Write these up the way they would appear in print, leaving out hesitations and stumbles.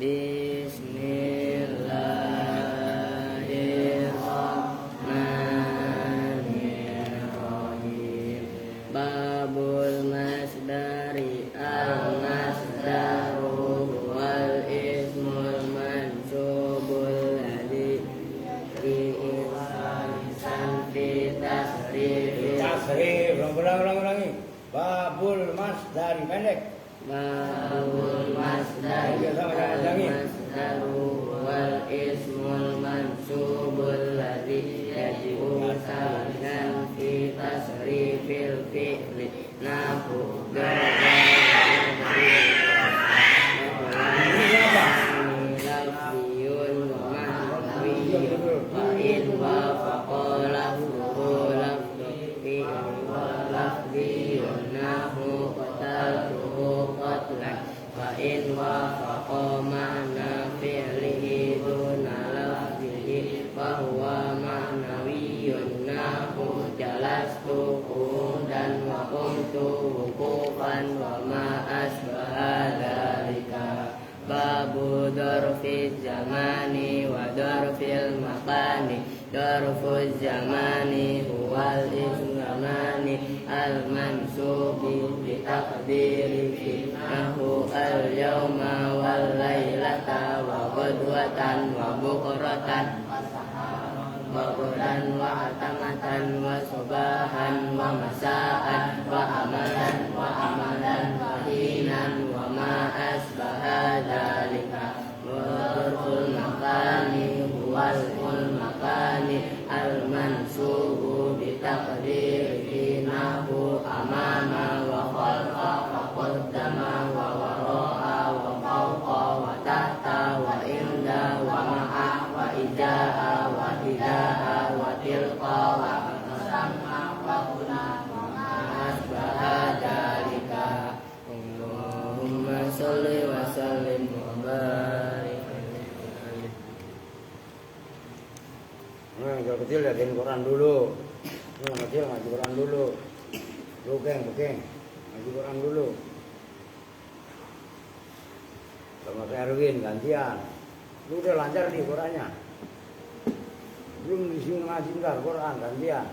Bismillahirrahmanirrahim. Babul masdari al-masdaru wal ismul mansubul ladzi bi'isalisan fi tasrif. Ulangi. Babul masdari pendek. Babul masdari al-masdaru wal ismul mansubul ladzi bi'isalisan fi tasrifil fi'li nahu in wafaqa ma'na fi'lihi duna lafzihi fa huwa ma'nawiyyun nahu jalastu qu'udan wa qumtu wuqufan wa ma asbaha dzalika. Babu dzarfi zamani wa dzarfil makani. Dzarfu zamani huwal ismani al-mansubi bi taqdiri nahu al-yawma wal lailata wa ghadwatan wa bukratan wa quran wa atamatan wa subahan wa masaan wa amalan wa hinan wa ma asbaha dzalika. Dzarful makani huwal makani al-mansubu bi taqdiri nahu amama wa khalfa wa qaddama wa wara'a wa fawqa wa tahta wa inda wa ma'a wa ija'a wa hida'a wa tilqa wa qasamma wa huna wa ma asbaha dzalika. Allahumma sholli wa sallim wa barik. Yang kecil liatin Quran dulu. Yang kecil ngaji Quran dulu. Bukeng, ngaji Quran dulu. Sama Kak Erwin gantian. Lu udah lancar nih Qurannya. Belum disini ngaji ntar Quran gantian.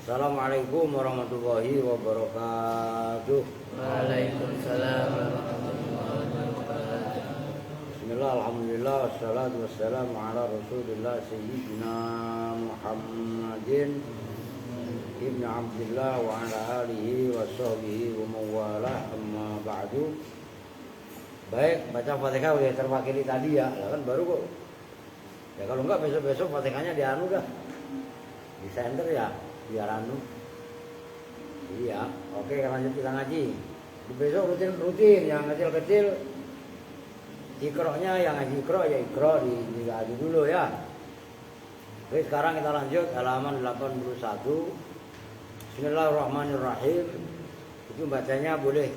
Assalamualaikum warahmatullahi wabarakatuh. Waalaikumsalam. Bismillah, alhamdulillah, wassalatu wassalamu ala rasulillah sayyidina Muhammadin ibn Abdillah wa ala alihi wa sahbihi wa mawalah amma ba'du. Baik, baca Fatihah udah terwakili tadi ya, kan baru kok. Ya kalau enggak besok-besok Fatihahnya di anu dah. Di center ya, biar anu. Iya, oke lanjut kita ngaji. Besok rutin yang kecil-kecil. Iqra'nya yang ngaji Iqra' ya Iqra' digaji dulu ya. Oke, sekarang kita lanjut halaman 81. Bismillahirrahmanirrahim. Itu bacanya boleh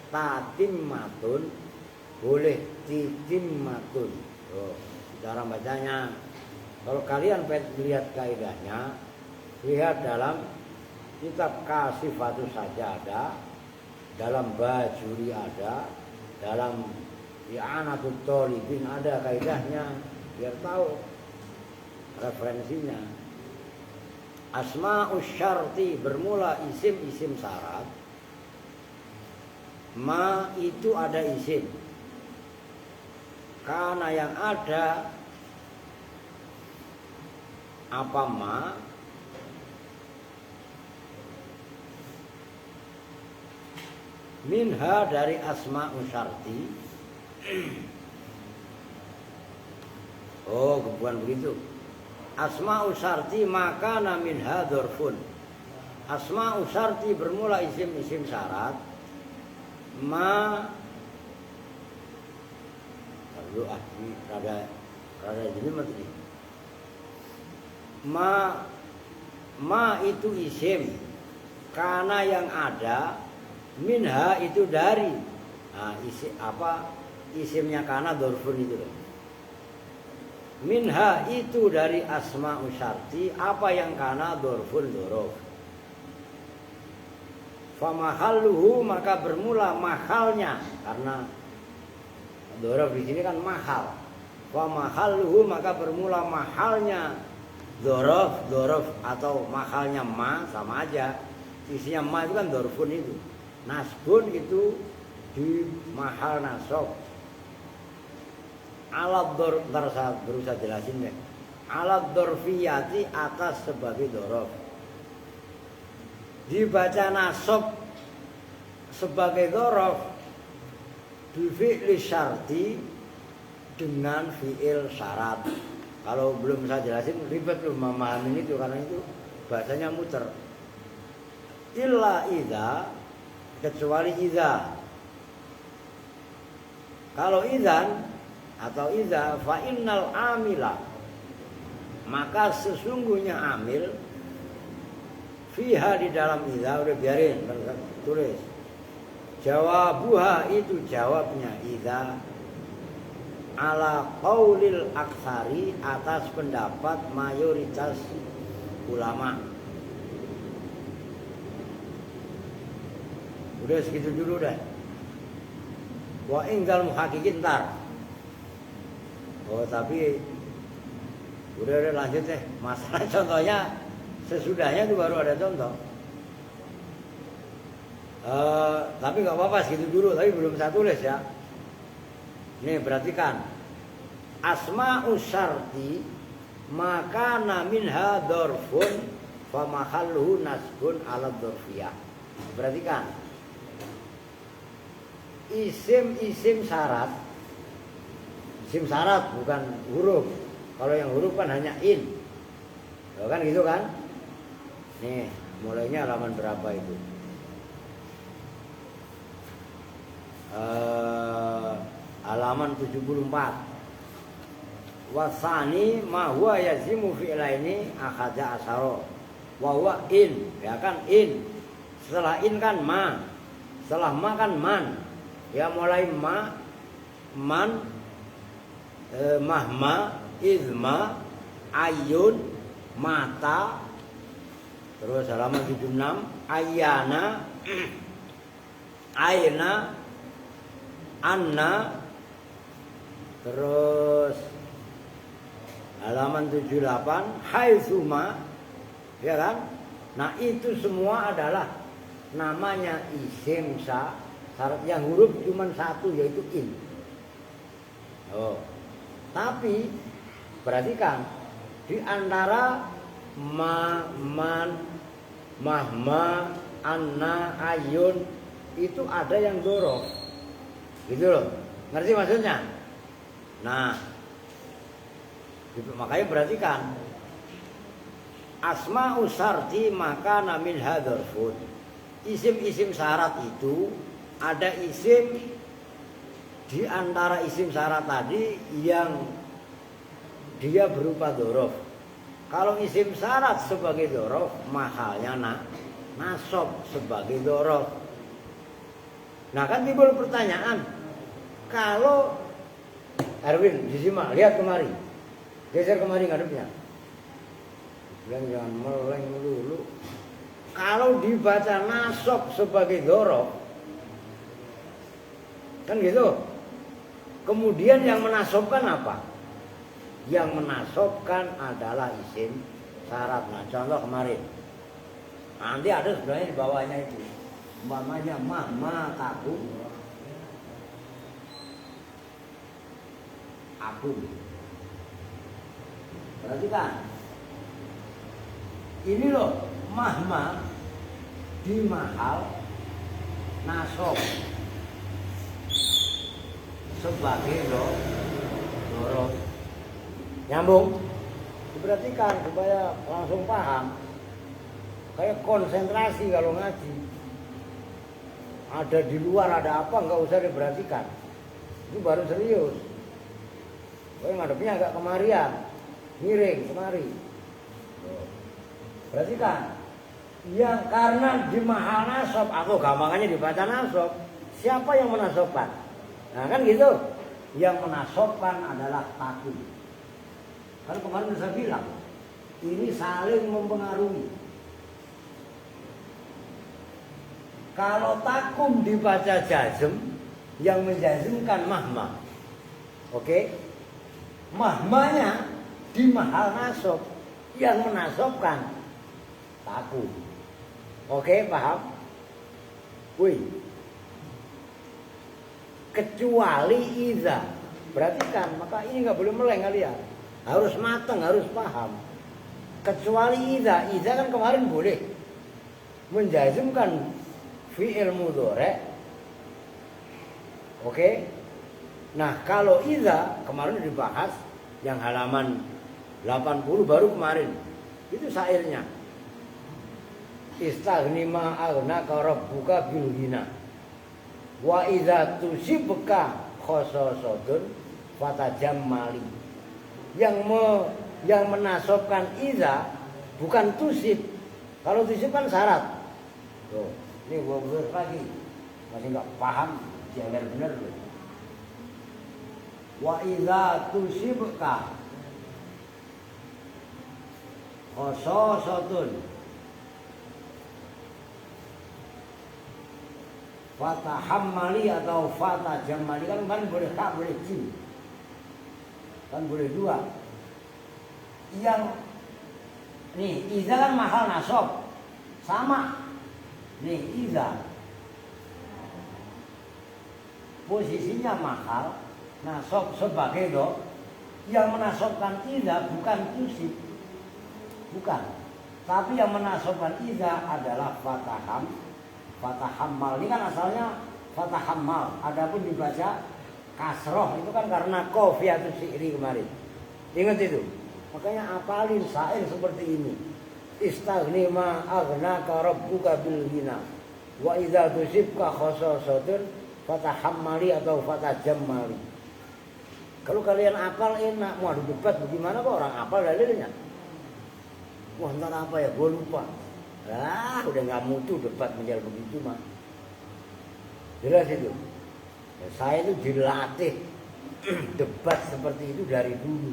tatimmatun, boleh titimmatun. Oh, cara bacanya. Kalau kalian lihat kaidahnya, lihat dalam kitab Kasifatus Sajadah, dalam Bajuri ada, dalam I'anatul Thalibin ada kaidahnya biar tahu referensinya. Asma'us syarti bermula isim syarat. Ma itu ada isim. Karena yang ada apa ma? Minha dari asma'us syarti. Oh, bukan begitu. Asma'u syarti maka minha dzarfun. Asma'u syarti bermula isim syarat. Ma lalu rada jelimet nih. Ma itu isim. Karena yang ada minha itu dari. Nah, isimnya kana dzarfun itu loh. Minha itu dari asma'u syarti apa yang kana dzarfun dzaraf. Fa mahalluhu maka bermula mahalnya karena Dzaraf di sini kan mahal. Wa mahalluhu, maka bermula mahalnya dzaraf atau mahalnya ma sama aja. Isinya ma itu kan dzarfun itu. Nasbun itu di mahal nasab. Alat dzarf, ntar saya berusaha jelasin deh. Alat dzarfiyati, atas sebagai dzaraf. Dibaca nasab sebagai dzaraf bi fi'li syarti, dengan fi'il syarat. Kalau belum saya jelasin ribet loh memahami itu, karena itu bahasanya muter. Illa idza, kecuali idza. Kalau idzan atau idza, fa innal amila, maka sesungguhnya amil, fiha, di dalam idza, udah biarin tulis. Jawabuha, itu jawabnya idza, ala qaulil aksari, atas pendapat mayoritas ulama. Udah segitu dulu deh. Wa inggal muhaqqiqin ntar. Oh tapi udah lanjut deh. Masalah contohnya sesudahnya itu baru ada contoh. Tapi nggak apa-apa segitu dulu. Tapi belum saya tulis ya. Nih perhatikan. Asma'us syarti, maka minha dzarfun fa mahalluhu nasbun ala dzarfiyah. Perhatikan. Isim syarat. Isim syarat bukan huruf. Kalau yang huruf kan hanya in. Kan gitu kan? Nih, mulainya halaman berapa itu? Halaman 74. Wasani ma huwa yazimu fi'laini akhadha asaro. Wa huwa in, ya kan in. Setelah in kan ma. Setelah ma kan man. Ya mulai ma, man, mahma, izma, ayun, mata. Terus halaman 76, ayana, aina, anna. Terus halaman 78, haitsuma, ya kan? Nah itu semua adalah namanya isim syarat yang huruf cuma satu, yaitu in. Oh, tapi perhatikan di antara ma, man, mahma, anna, ayun itu ada yang dzaraf, gitu loh. Ngerti maksudnya? Nah, makanya perhatikan asma'us syarti maka min hadzarfun. Isim-isim syarat itu ada isim di antara isim syarat tadi yang dia berupa dzaraf. Kalau isim syarat sebagai dzaraf, mahalnya nasab sebagai dzaraf. Nah kan timbul pertanyaan, kalau Erwin, disimak, lihat kemari. Geser kemari ngadepnya. Bilang jangan meleng dulu. Kalau dibaca nasab sebagai dzaraf, kan gitu. Kemudian yang menasabkan apa? Yang menasabkan adalah isim syarat. Nah, contoh kemarin. Nanti ada sebenarnya di bawahnya itu. Umpamanya ma taku aku. Perhatikan. Ini loh, mahma di mahal nasab sebagai dzaraf. Nyambung? Diperhatikan supaya langsung paham. Kayak konsentrasi kalau ngaji. Ada di luar, ada apa, nggak usah diperhatikan. Itu baru serius. Kayak ngadepnya agak kemarian, miring kemari. Perhatikan. Yang karena di mahal nasab atau gampangannya dibaca nasab, siapa yang menasabkan? Nah kan gitu. Yang menasabkan adalah takum. Kalau kemarin saya bilang, ini saling mempengaruhi. Kalau takum dibaca jazm, yang menjazmkan mahma. Oke. Mahmanya di mahal nasab, yang menasabkan taku. Oke, paham? Wih. Kecuali iza. Perhatikan, maka ini nggak boleh meleng kalian. Harus matang, harus paham. Kecuali iza. Iza kan kemarin boleh menjazmkan fi'il mudhari'. Oke. Nah, kalau iza kemarin dibahas yang halaman 80 baru kemarin. Itu syairnya. Istaghni ma aghnaka rabbuka bil ghina. Wa idza tusibka khososatun fatajammali. Yang menasabkan iza bukan tusib. Kalau tusib kan syarat. Tuh, ini gua bener lagi. Masih enggak paham, jangan bener loh. Wa idza tusibka khososatun fatahammali atau fatajammali kan boleh kak, boleh jim. Kan boleh dua. Yang nih iza kan mahal nasab. Sama. Nih iza posisinya mahal nasab sebagai do. Yang menasabkan iza bukan tusib. Bukan. Tapi yang menasabkan iza adalah fatahammal. Ini kan asalnya fatahammal. Adapun dibaca kasroh itu kan karena qafiyatus syi'ri kemarin. Ingat itu. Makanya apalin syair seperti ini. Istaghni ma aghnaka rabbuka bil ghina. Wa idza tusibka khososatun fatahammali atau fatajammali. Kalau kalian apal enak, mau adu debat bagaimana kok orang apal dalilnya? Wah, ntar apa ya? Gua lupa. Udah nggak mutu debat menjadi begitu mah. Jelas itu. Ya, saya itu dilatih debat seperti itu dari dulu.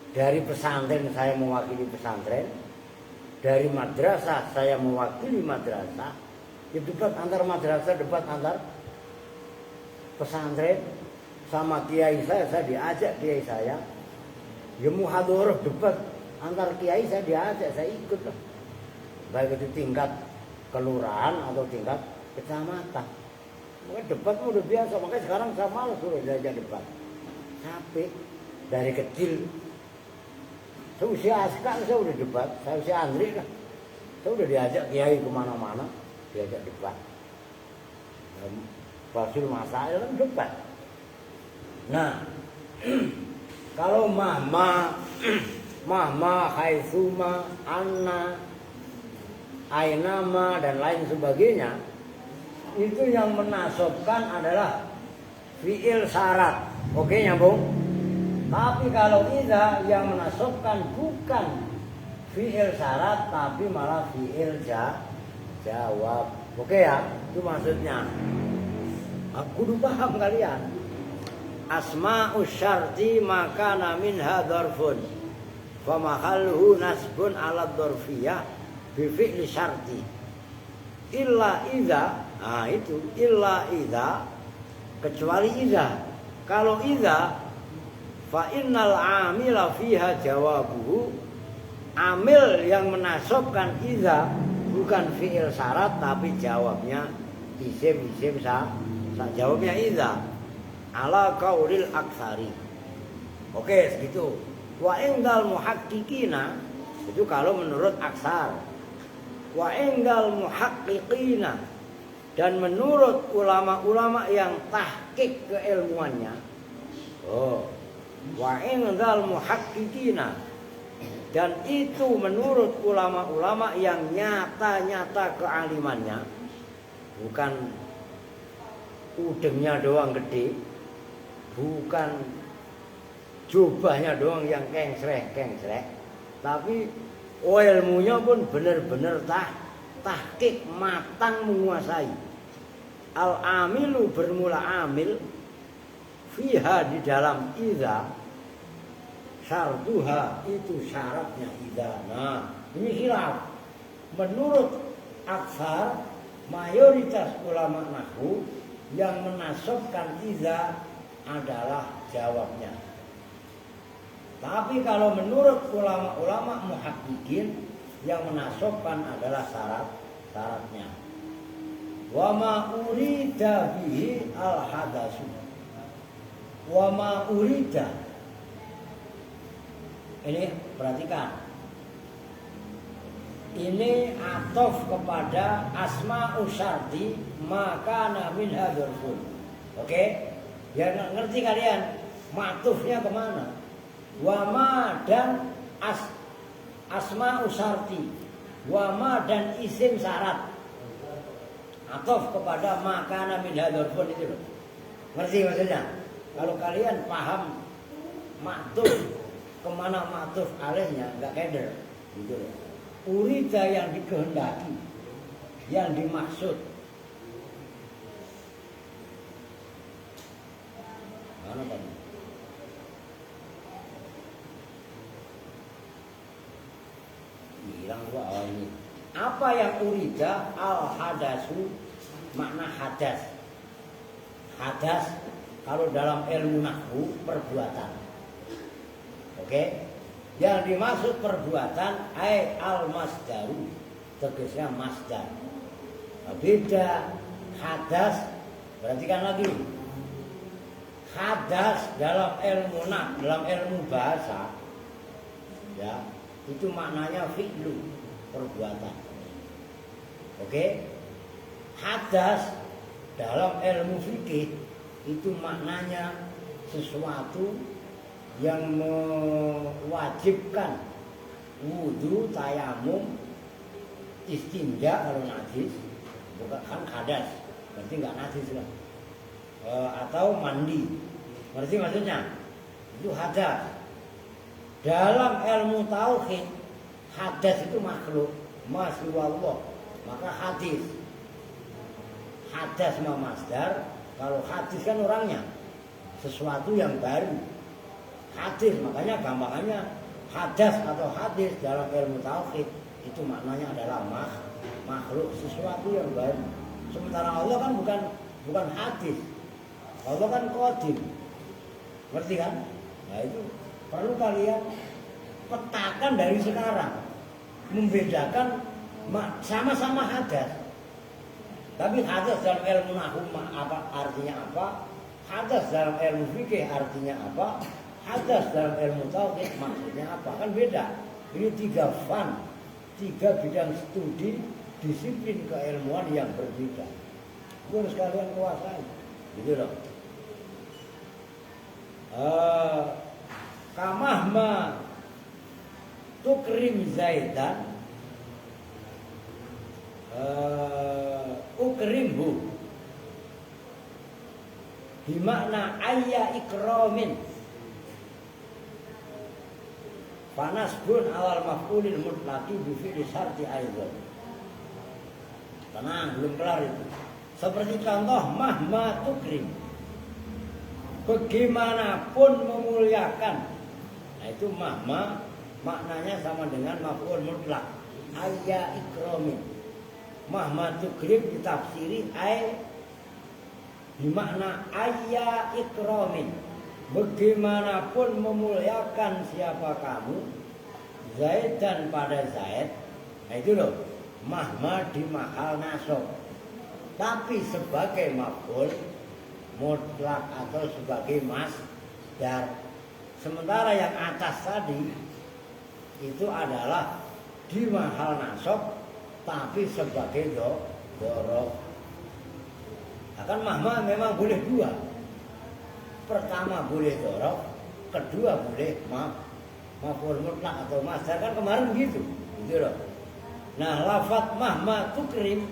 Dari pesantren saya mewakili pesantren, dari madrasah saya mewakili madrasah. Ya, debat antar madrasah, debat antar pesantren sama kiai saya diajak kiai saya. Ya muhadharah debat antar kiai saya diajak, saya ikut lah. Baik itu tingkat kelurahan atau tingkat kecamatan. Makanya debat udah biasa. Makanya sekarang saya malas sudah diajak debat. Capek. Dari kecil. Saya usia askar saya udah debat. Saya usia Andri lah. Saya udah diajak kiai kemana-mana. Diajak debat. Fasul masail kan debat. Nah. Kalau mama haitsuma anna ainama dan lain sebagainya, itu yang menasabkan adalah fi'il syarat. Oke, nyambung? Tapi kalau iza yang menasabkan bukan fi'il syarat tapi malah fi'il jawab. Oke ya? Itu maksudnya. Aku udah paham kalian. Asma'us syarti makana minha dzarfun. Fa mahalluhu nasbun 'ala dzarfiyah bifi'li syarti illa idza. Nah itu illa idza, kecuali idza. Kalau idza fa innal amila fiha jawabuhu, amil yang menasabkan idza bukan fi'il syarat tapi jawabnya isim jawabnya idza ala qaulil aksari. Oke, segitu. Wa indal muhaqqiqina, itu kalau menurut aksar. Wa indal muhaqqiqina, dan menurut ulama-ulama yang tahqiq keilmuannya. Wa indal muhaqqiqina, dan itu menurut ulama-ulama yang nyata-nyata kealimannya, bukan udengnya doang gede, bukan jubahnya doang yang kengsreh, tapi ilmunya pun benar-benar tahqiq, matang, menguasai. Al-amilu bermula amil fiha di dalam idza, syartuha itu syaratnya idza. Nah, ini khilaf. Menurut aksar mayoritas ulama nahwu yang menasabkan idza adalah jawabnya. Tapi kalau menurut ulama-ulama muhaqqiqin yang menasobkan adalah syaratnya. Wa ma urida bihi al hadatsu. Wa ma urida. Ini perhatikan. Ini atof kepada asma usyarti maka namin hadurfun. Oke? Ya ngerti kalian matufnya kemana? Wama dan asma usyarti, wama dan isim syarat. Atof kepada maka namin hadurfun itu loh. Ngerti maksudnya? Kalau kalian paham matuf kemana matuf alihnya nggak keder gitu loh. Urida yang dikehendaki, yang dimaksud. Mana tadi? Bilang gua awal ini. Apa yang urida al hadasu makna hadas. Hadas kalau dalam ilmu nahwu perbuatan. Oke? Yang dimaksud perbuatan ai al masdaru, tegasnya masdar. Beda hadas, perhatikan lagi. Hadas dalam ilmu dalam ilmu bahasa ya, itu maknanya fi'lu, perbuatan. Oke? Hadas dalam ilmu fikih itu maknanya sesuatu yang mewajibkan wudu, tayamum, istinja kalau najis, bukan kan hadas, berarti nggak najis lah. Atau mandi, ngerti maksudnya? Itu hadas. Dalam ilmu tauhid, hadas itu makhluk, masyiwallah, maka hadis. Hadas ma masdar, kalau hadis kan orangnya, sesuatu yang baru. Hadis, makanya gambarannya hadas atau hadis dalam ilmu tauhid itu maknanya adalah makhluk, sesuatu yang baru. Sementara Allah kan bukan hadis, Allah kan qadim, ngerti kan? Nah itu perlu kalian petakan dari sekarang, membedakan sama-sama hadas. Tapi hadas dalam ilmu nahwu apa artinya apa? Hadas dalam ilmu fikih artinya apa? Hadas dalam ilmu tauhid maksudnya apa? Kan beda. Ini 3 fan, 3 bidang studi disiplin keilmuan yang berbeda. Itu harus kalian kuasai. Gitu loh. Kamahma tukrim zaidan ukrimhu bimakna ayya ikramin fanasbun awal maf'ulil mutlaqi bi fi'li syarti aidan. Tenang, belum kelar itu. Seperti contoh mahma tukrim, bagaimanapun memuliakan. Nah itu mahma maknanya sama dengan maf'ul mutlaq ayya ikramin. Mahma tukrim ditafsiri ay bimakna ayya ikramin, bagaimanapun memuliakan siapa kamu, Zaid dan pada Zaid. Nah itu loh, mahma di mahal nasab, tapi sebagai maf'ul mutlak atau sebagai masdar. Sementara yang atas tadi itu adalah di mahal nasab, tapi sebagai dorof. Akan mahma memang boleh 2. Pertama boleh dorof, kedua boleh maf'ul mutlak atau masdar, kan kemarin begitu, gitu loh. Nah, lafadz mahma tukrim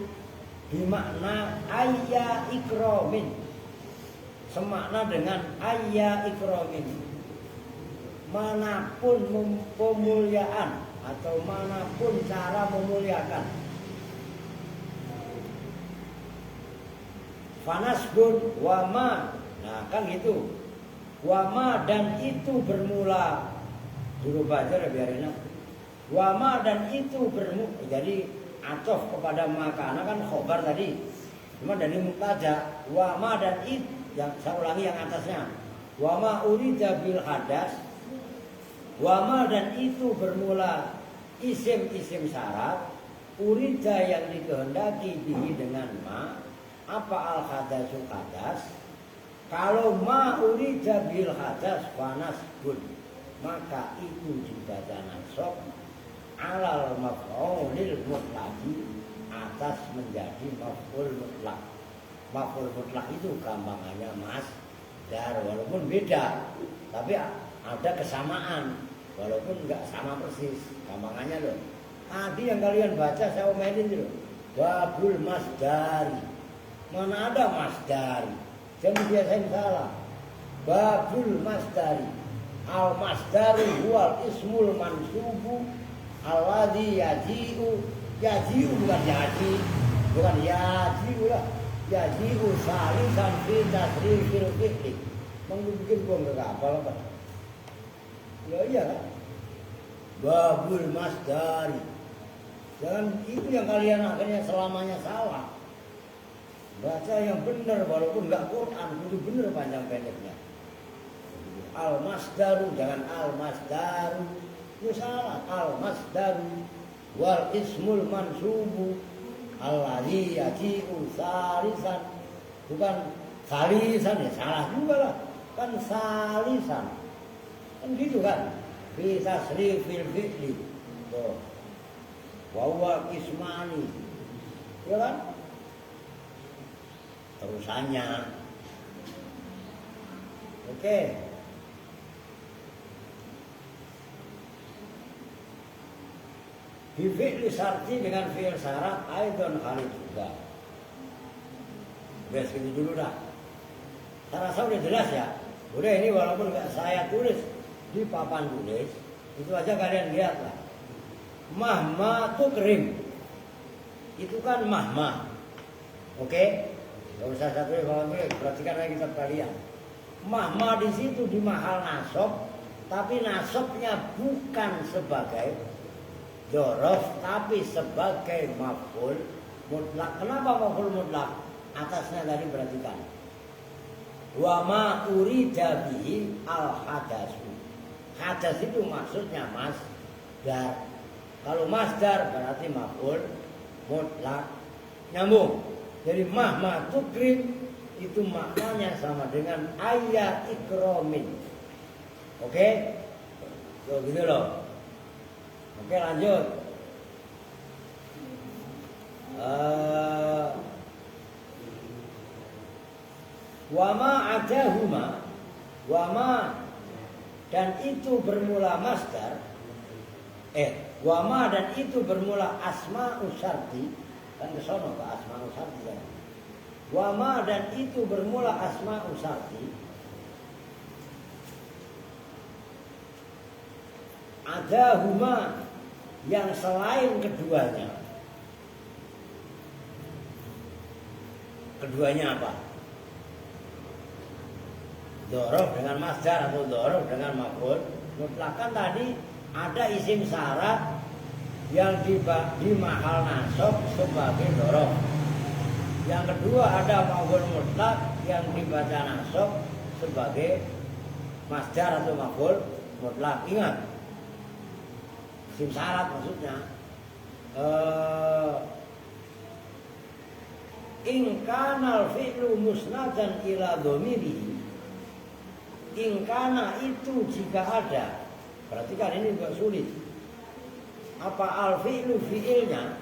bimakna ayya ikramin, semakna dengan ayya ikramin, manapun pemuliaan atau manapun cara memuliakan. Fanasbun wama. Nah kan gitu. Wama dan itu bermula. Dulu baca biar enak. Wama dan itu bermula. Jadi atof kepada makana kan khobar tadi. Cuma dari mubtada. Wama dan itu, yang saya ulangi yang atasnya. Wama urida bil hadas. Wama dan itu bermula isim-isim syarat. Urida yang dikehendaki bihi dengan ma. Apa al hadasu hadas? Kalau ma urida bil hadas panas bun, maka itu dibaca nasab alal maf'ulil mutlaqi atas menjadi maf'ul mutlak. Maf'ul mutlak itu gampangannya masdar, walaupun beda, tapi ada kesamaan, walaupun enggak sama persis gampangannya loh. Tadi yang kalian baca saya omelin loh, babul masdari. Mana ada masdari? Jangan biasain salah. Babul masdari. Al masdaru huwal ismul mansubu alladhi yaji'u. Yaji'u bukan yaji, bukan yaji'u lah. Yaji'u salisan fi tasrifil fi'li. Bikin gua enggak hafal apa? Ya iya kan? Babul masdari. Jangan itu yang kalian akhirnya selamanya salah. Baca yang benar walaupun enggak Quran, itu benar panjang pendeknya. Al masdaru jangan al masdaru. Itu salah. Al masdaru wal ismul mansubu alladzi yaji'u salisan. Bukan salisan ya, salah juga lah. Kan salisan. Kan gitu kan? Fi tasrifil fi'li. Tuh. Wa huwa ismani. Ya kan? Terusannya. Oke. Fi'il syarti dengan fi'il syarat aidon kali juga. Udah segitu dulu dah. Saya rasa udah jelas ya. Udah ini walaupun nggak saya tulis di papan tulis, itu aja kalian lihat lah. Mahma tuh kering. Itu kan mahma. Oke? Gak usah satu perhatikan lagi kitab kalian. Mahma di situ di mahal nasab, tapi nasabnya bukan sebagai dzaraf, tapi sebagai maf'ul mutlak. Kenapa maf'ul mutlak? Atasnya tadi perhatikan. Wa ma urida bihi al hadasu. Hadas itu maksudnya masdar. Kalau masdar berarti maf'ul mutlak. Nyambung. Jadi mahma tukrim itu maknanya sama dengan ayat ikromin. Oke? Tuh gitu loh. Oke lanjut. Wama adahuma. Wama dan itu bermula masdar. Wama dan itu bermula asma'u syarti. Kan kesono ke asma'u syarti kan. Wama dan itu bermula asma'u syarti. Ada huma yang selain keduanya. Keduanya apa? Dzaraf dengan masdar atau dzaraf dengan maf'ul mutlak. Kan tadi ada isim syarat yang di mahal nasab sebagai dzaraf. Yang kedua ada maf'ul mutlak yang dibaca nasab sebagai masdar atau maf'ul mutlak. Ingat, isim syarat maksudnya in kanal fi'lu musnadan ila dhamiri. In kana itu jika ada. Berarti kan ini juga sulit. Apa al fi'lu fi'ilnya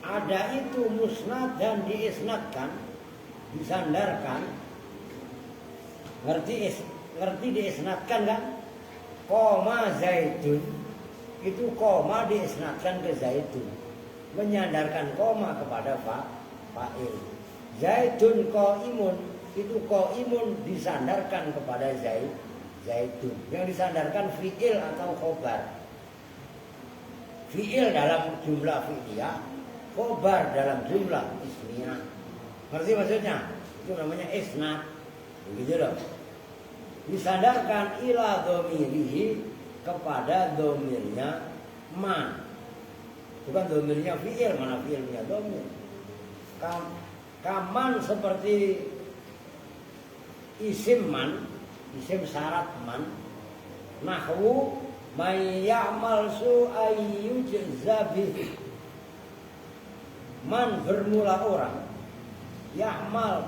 ada itu musnad dan diisnadkan, disandarkan. Ngerti diisnadkan kan? Koma zaidun. Itu koma diisnadkan ke zaidun. Menyandarkan koma kepada fa'il. Zaidun qaimun. Itu qaimun disandarkan kepada zaidun. Yang disandarkan fi'il atau khobar. Fi'il dalam jumlah fi'liyah, khobar dalam jumlah ismiyah. Ngerti maksudnya? Itu namanya isnad. Begitu loh. Disandarkan ila dhamirihi kepada dhamirnya ma. Bukan dhamirnya fi'il, mana fi'ilnya dhamir. Kaman seperti isim man, isim syarat man. Nahwu may ya'mal su'an yujza bih. Man bermula orang, ya'mal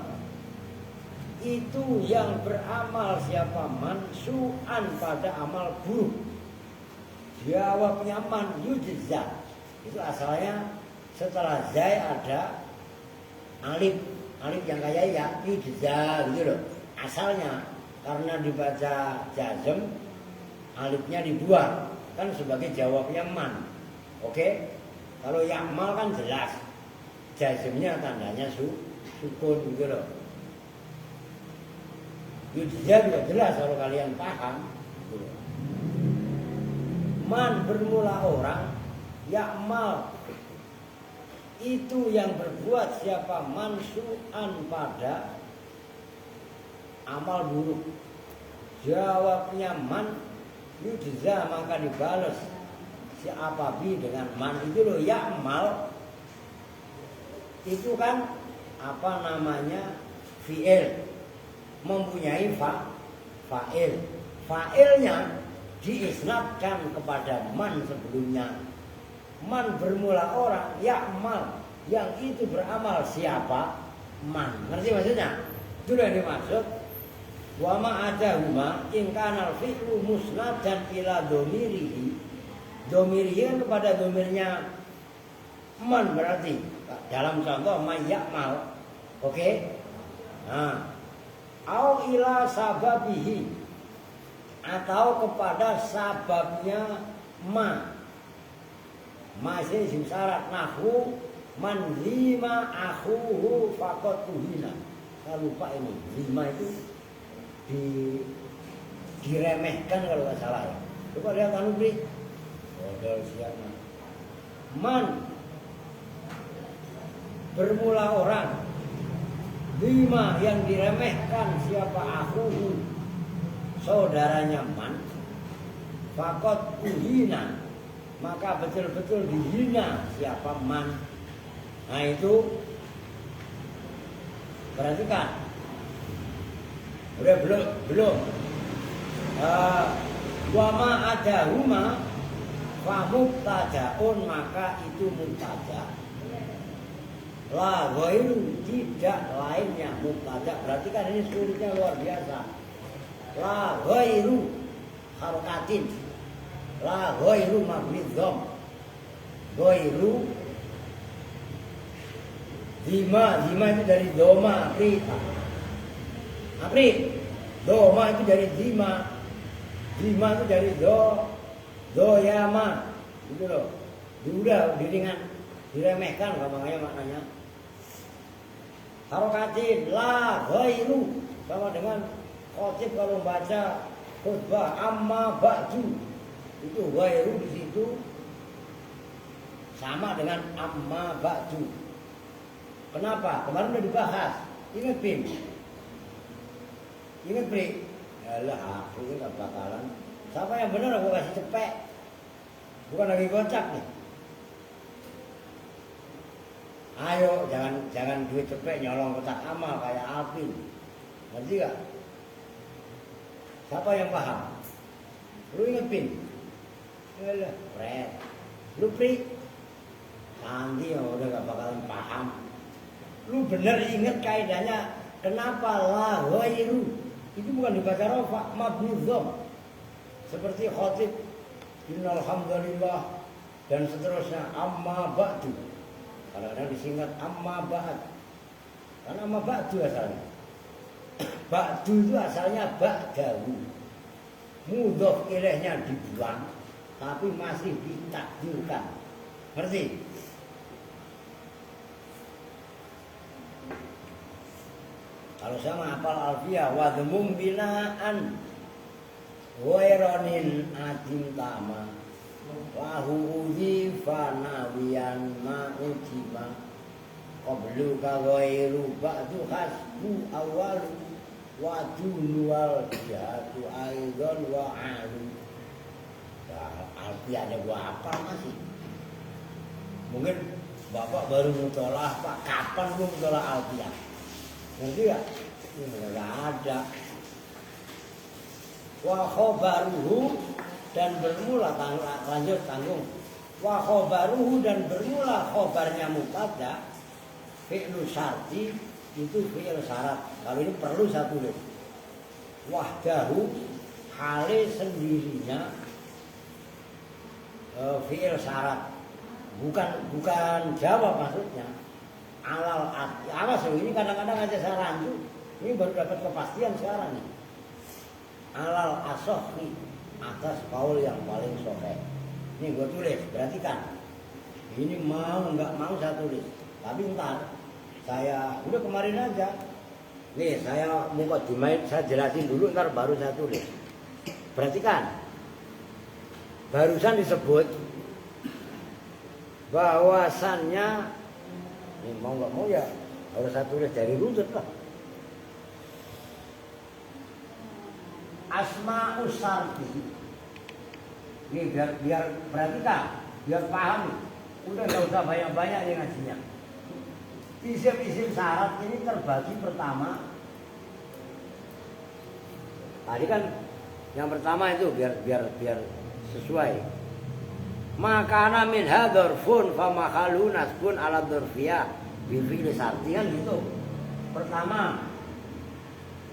itu yang beramal siapa man su'an pada amal buruk. Jawabnya man yujza. Itu asalnya setelah zai ada alif yang kayak ya yujza gitu loh. Asalnya karena dibaca jazm alifnya dibuang kan sebagai jawabnya man. Oke? Kalau ya'mal kan jelas. Jazmnya tandanya sukun gitu loh. Yujza juga jelas kalau kalian paham. Gitu. Man bermula orang, ya'mal itu yang berbuat siapa mansu'an pada amal buruk. Jawabnya man yujza maka dibalas siapa bi dengan man itu loh. Ya'mal itu kan apa namanya fi'il mempunyai fa'il. Fa'ilnya diisnadkan kepada man sebelumnya. Man bermula orang, ya'mal yang itu beramal siapa? Man. Ngerti maksudnya? Itu yang dimaksud. Wa ma adahuma in kana al-fi'lu musnadan ila dhamirihi. Dhamirihi kan kepada dhamirnya man berarti. Dalam contoh may ya'mal. Oke? Nah, au ila sababihi atau kepada sababnya ma. Masih isim syarat. Nahwu man lima akhuhu faqad tuhina. Saya lupa ini. Lima itu diremehkan kalau nggak salah ya. Coba lihat anu beri. Modal siapa? Man bermula orang. Lima yang diremehkan siapa? Akhuhu saudaranya man. Faqad tuhina maka betul-betul dihina siapa man. Nah itu perhatikan. Udah belum. Wa ma adahuma fa mubtadaun maka itu mubtada. La ghairu tidak lainnya mubtada. Berarti kan ini sulitnya luar biasa. La ghairu harokatin. La ghairu mabni dhom. Ghairu Zima itu dari doma Apri doma itu dari zima itu dari doyama gitu loh. Udah diringan diremehkan makanya maknanya. Harokatin la ghairu sama dengan khotib kalau baca khutbah amma ba'du itu ghairu di situ sama dengan amma ba'du. Kenapa? Kemarin udah dibahas. Ingat Pim? Ingat Pri? Yalah aku ini gak bakalan. Siapa yang benar aku kasih cepek. Bukan lagi kocak nih. Ayo jangan duit cepek nyolong kotak amal kayak Alvin. Ngerti gak? Siapa yang paham? Lu ingat Pim? Yalah, Fred. Lu Pri? Nanti udah gak bakalan paham. Lu bener inget kaidahnya. Kenapa la ghairu? Itu bukan dibaca rafa, mabni dhom. Seperti khotib innal hamdalillah dan seterusnya amma ba'du. Kadang-kadang disingkat amma ba'd. Karena amma ba'du asalnya. Ba'du itu asalnya ba'dahu. Mudhof ilaihnya dibuang tapi masih ditakdirkan. Ngerti? Kalau sama hafal alfiyah wa dhumum binaan waironin adim tama wa huudhi fanawiyan ma'ujima qablu ka ghairu ba'du hasbu awalu wa dunwal jihatu aidon wa alu. Alfiyah ada gua hafal masih. Mungkin Bapak baru mutolaah, Pak. Kapan lu mutolaah Alfiah? Ngerti ya? Enggak ada. Wa khobaruhu dan bermula lanjut tanggung. Wa khobaruhu dan bermula khobarnya mubtada fi'lu syarti itu fi'il syarat. Kalau ini perlu satu tulis. Wahdahu hale sendirinya fi'il syarat. Bukan jawab maksudnya. Alal arti. Awas loh, ini kadang-kadang aja saya rancu. Ini baru dapat kepastian sekarang nih. Alal asohi atas kaul yang paling sahih. Ini gue tulis, perhatikan. Ini mau nggak mau saya tulis. Tapi ntar saya udah kemarin aja. Nih saya mau dimain, saya jelasin dulu, ntar baru saya tulis. Perhatikan. Barusan disebut bahwasannya ini mau nggak mau ya harus saya tulis dari runtut lah. Asma'us syarti. Ini biar perhatikan, biar paham. Udah nggak usah banyak-banyak yang ngajinya. Isim-isim syarat ini terbagi pertama. Tadi kan yang pertama itu biar sesuai. Makana min hadorfun famakalu nasbun ala dorfiyah bifil syarti kan gitu. Pertama,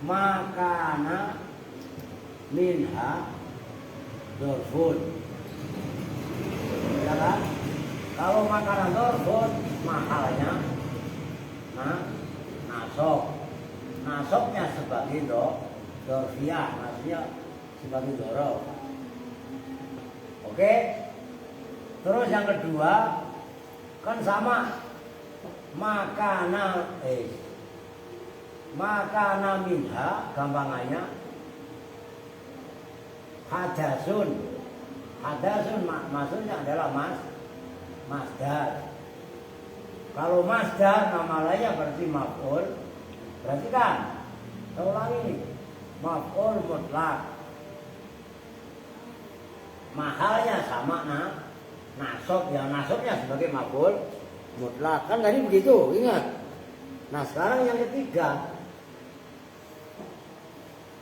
makana minha dorfun, ya kan? Kalau makanan dorfun mahalnya nasoknya sebagai dorfiyah, maksudnya sebagai dorof. Oke? Terus yang kedua kan sama makana minha gampangannya hadasun maksudnya adalah masdar. Kalau masdar nama lainnya berarti maf'ul. Berarti kan saya ulangi ini maf'ul mutlak. Mahalnya sama nasabnya sebagai maf'ul mutlak. Kan tadi begitu, ingat. Nah, sekarang yang ketiga.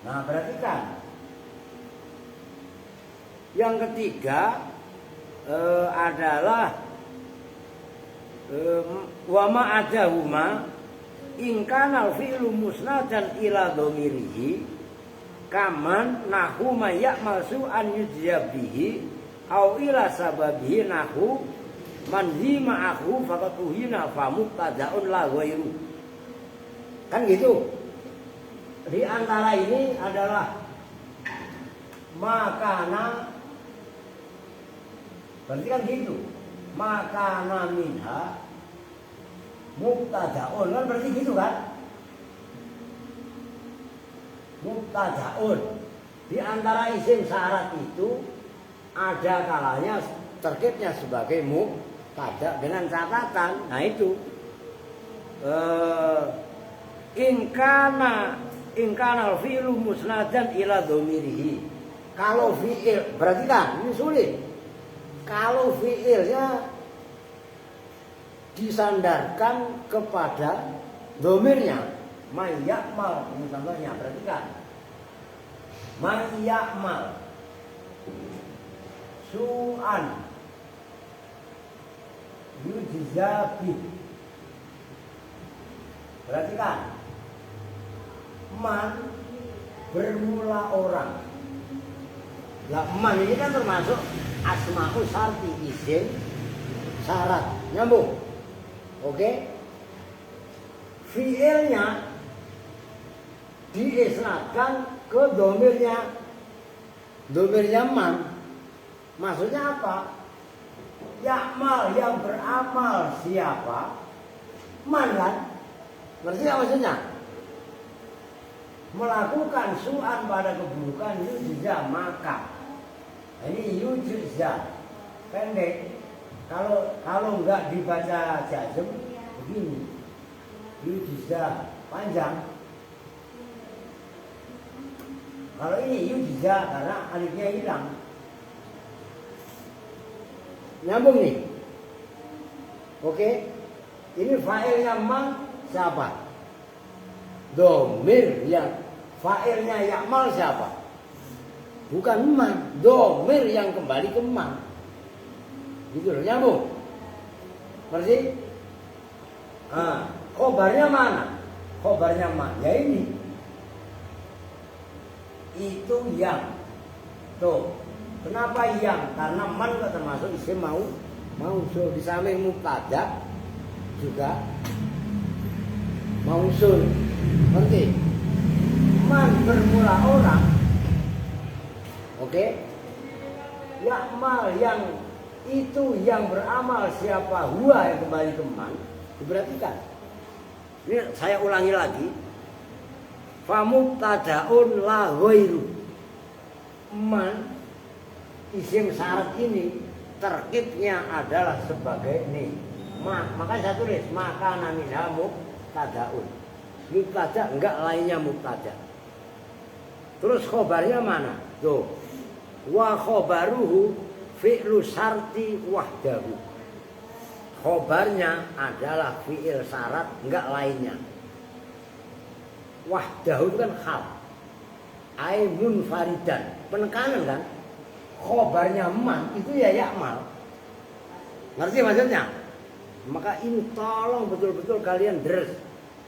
Nah, perhatikan. Yang ketiga adalah wa ma'adahuma in kana fi'lu musnadan ila dhamirihi kaman nahu ma ya'mal su'an yujzabihi au ila sababihi nahu man hima aku faqad uhina fa muqtada'un la ghairu. Kan gitu. Di antara ini adalah makana, berarti kan gitu. Makana minha muqtada'un, kan berarti gitu kan? Muqtada'un. Di antara isim syarat itu ada kalanya terkitnya sebagai mubtada dengan catatan. Nah itu ingkana fi'lu musnadan ila dhamirihi. Kalau fi'il berarti kan ini sulit. Kalau fi'ilnya disandarkan kepada dhamirnya, mayya'mal, ini contohnya, berarti kan mayya'mal su'an yujzabi. Perhatikan, man bermula orang. Lah man ini kan termasuk asma'u syarti, isim syarat. Nyambung. Oke? Fi'ilnya diisnadkan ke domirnya man. Maksudnya apa? Ya'mal, yang beramal siapa? Man kan? Ngerti apa maksudnya? Melakukan su'an pada keburukan yujza maka. Ini yujza pendek. Kalau enggak dibaca jazm begini. Yujza panjang. Kalau ini yujza karena alifnya hilang. Nyambung nih. Oke. Ini fa'ilnya man siapa? Domir yang fa'ilnya ya'mal siapa? Bukan man, domir yang kembali ke man. Gitu loh, nyambung. Ngerti? Khobarnya mana? Khobarnya man, ya ini. Itu yang. Tuh, kenapa yang? Karena man gak termasuk isim mausul. Di samping mubtada juga mausul. Ngerti? Man bermula orang. Oke? Ya'mal yang itu yang beramal siapa? Huwa yang kembali ke man. Diperhatikan. Ini saya ulangi lagi. Fa mubtadaun la ghairu. Man isim syarat ini terkibnya adalah sebagai nih. Maka saya tulis maka namanya mubtadaun. Mubtada enggak lainnya mubtada. Terus khobarnya mana? Tuh. Wa khobaruhu fi'lu syarti wahdahu. Khobarnya adalah fi'il syarat enggak lainnya. Wahdahu itu kan hal. Ai munfaridan. Penekanan kan? Khobarnya man itu ya ya'mal. Ngerti maksudnya? Maka ini tolong betul-betul kalian deres.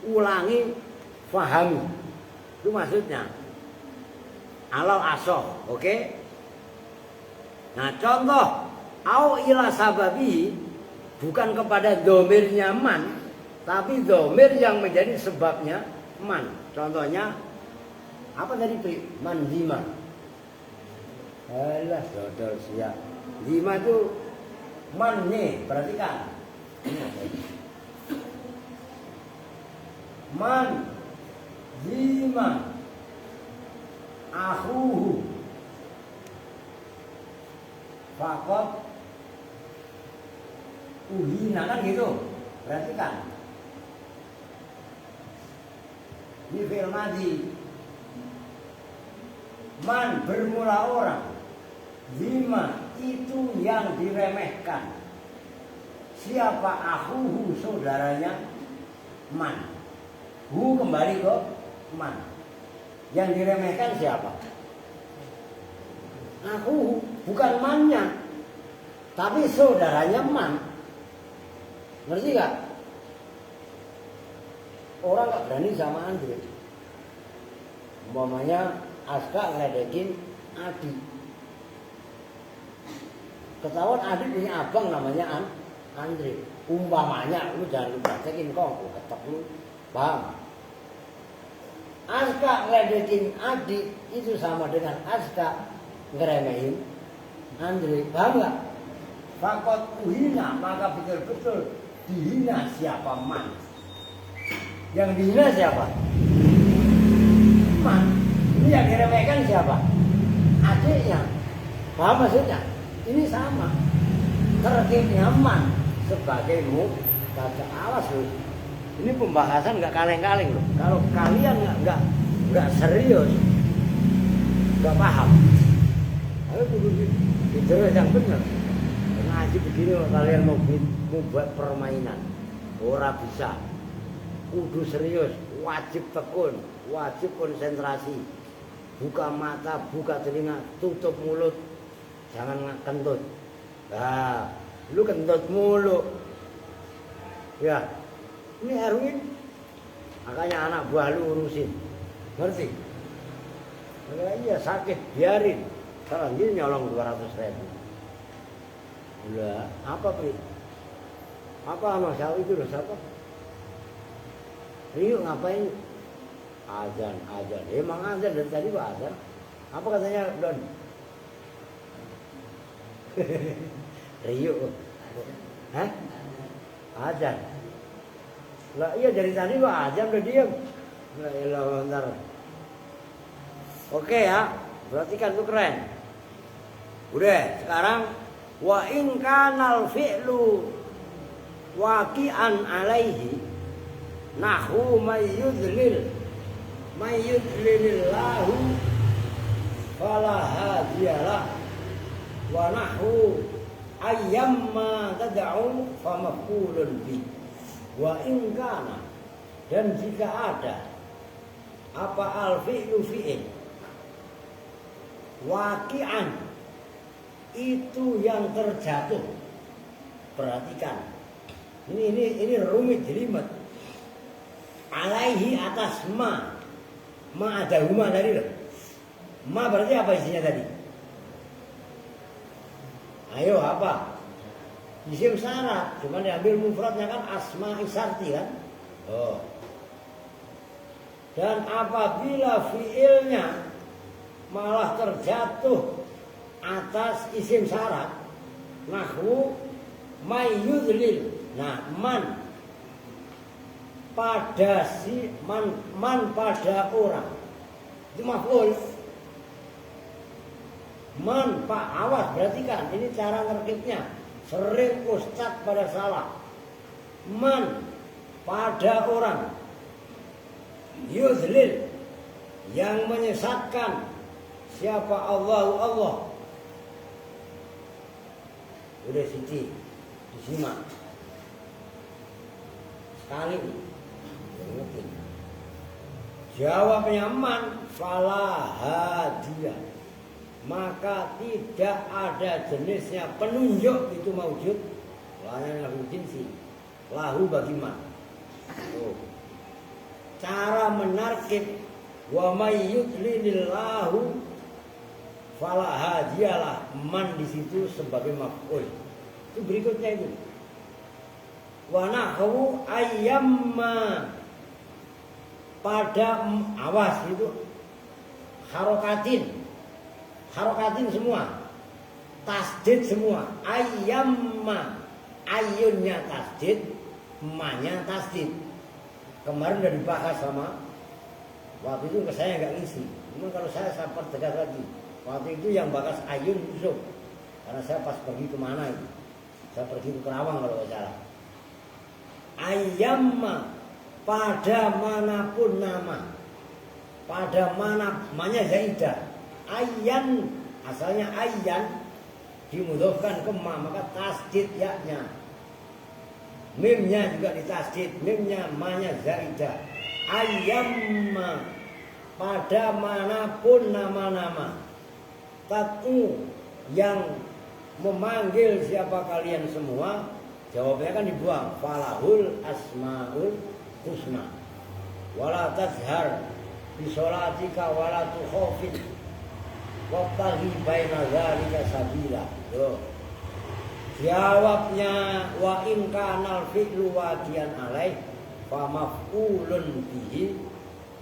Ulangi, fahami. Itu maksudnya. Alal asoh, oke? Nah contoh, au ila sababi bukan kepada domirnya man, tapi domir yang menjadi sebabnya man. Contohnya, apa tadi Pri? Man dima. Alah, dodol siap. Dima itu man nih, perhatikan. Man dima akhuhu fakot uhina kan gitu. Perhatikan. Ini fi'il madhi. Man bermula orang. Lima itu yang diremehkan. Siapa akhuhu saudaranya man. Hu kembali ke man. Yang diremehkan siapa? Akhuhu, bukan mannya. Tapi saudaranya man. Ngerti gak? Orang gak berani sama Andre. Umpamanya Aska ngeledekin Adi. Ketahuan Adi punya abang namanya Andre. Umpamanya, lu jangan lupa cekin kong, ketok lu, paham? Aska ngeledekin Adi itu sama dengan Aska ngeremehin Andre, paham gak? Fakot uhina, maka betul-betul dihina siapa man. Yang dihina siapa? Man. Ini yang diremehkan siapa? Adiknya. Paham maksudnya? Ini sama. Terkibnya man sebagai mubtada. Awas loh. Ini pembahasan nggak kaleng-kaleng loh. Kalau kalian nggak serius, nggak paham. Ayo kudu bicara yang benar. Ngaji begini kalian mau buat permainan, ora bisa. Kudu serius, wajib tekun, wajib konsentrasi. Buka mata, buka telinga, tutup mulut, jangan kentut. Nah, lu kentut mulu. Ya, ini Erwin, makanya anak buah lu urusin, ngerti? Makanya iya sakit, biarin. Sekarang dia nyolong 200.000. Udah, apa Pri? Apa sama siapa itu loh siapa? Rio ngapain? Azan. Emang azan dari tadi Pak azan. Apa katanya Don? Rio. Hah? Azan. Lah iya dari tadi Pak azan udah diam. Lah ilah bentar. Oke ya, perhatikan tuh keren. Udah, sekarang wa in kanal fi'lu waqi'an alaihi nahu mayyudlilillahu fala hadiyalah wa nahu ayyamma tad'u fa maf'ulun bi. Wa ingkana, dan jika ada apa al-fi'lu fi'il waqi'an, itu yang terjatuh. Perhatikan, ini rumit jelimet. Alaihi, atas ma ada huma tadi loh. Ma berarti apa isinya tadi? Ayo apa? Isim syarat, cuma diambil mufradnya kan asma isarti kan? Oh. Dan apabila fiilnya malah terjatuh atas isim syarat, nahwu mayyudlil. Nah, man pada man pada orang itu maf'ul. Man, Pak, awas, perhatikan ini cara ngerkitnya. Sering ustadz pada salah. Man pada orang, yuzlil yang menyesatkan. Siapa? Allah. Udah Siti disimak sekali. Jawabnya man fala hadiah, maka tidak ada jenisnya penunjuk itu maujud. Lain lahu jinsi, lahu bagi man. Oh. Cara menarkib wa may yudlilillahu fala hadiyalah, man di situ sebagai maf'ul. Itu berikutnya itu. Wa nahwu ayyamma, pada awas itu harokatin semua, tasdid semua. Ayyamma, ayunnya tasdid, manya tasdid. Kemarin udah dibahas sama, waktu itu saya nggak ngisi. Cuma kalau saya pertegas lagi. Waktu itu yang bahas ayun Yusuf, karena saya pas pergi kemana itu, saya pergi ke Kerawang kalau nggak salah. Ayyamma, pada manapun nama, pada mana, namanya zaidah. Ayyan, asalnya ayyan, dimudhofkan ke ma, maka tasdid yaknya. Mimnya juga ditasdid, mimnya manya zaidah. Ayyamma, pada manapun nama-nama. Tatu, yang memanggil siapa kalian semua, jawabnya kan dibuang. Falahul asmaul husna. Wala tazhar bisolatika wala tukhofid wabtaghi baina dzalika sabila. Tuh. Jawabnya wa in kanal fi'lu waqian alaih fa maf'ulun bihi,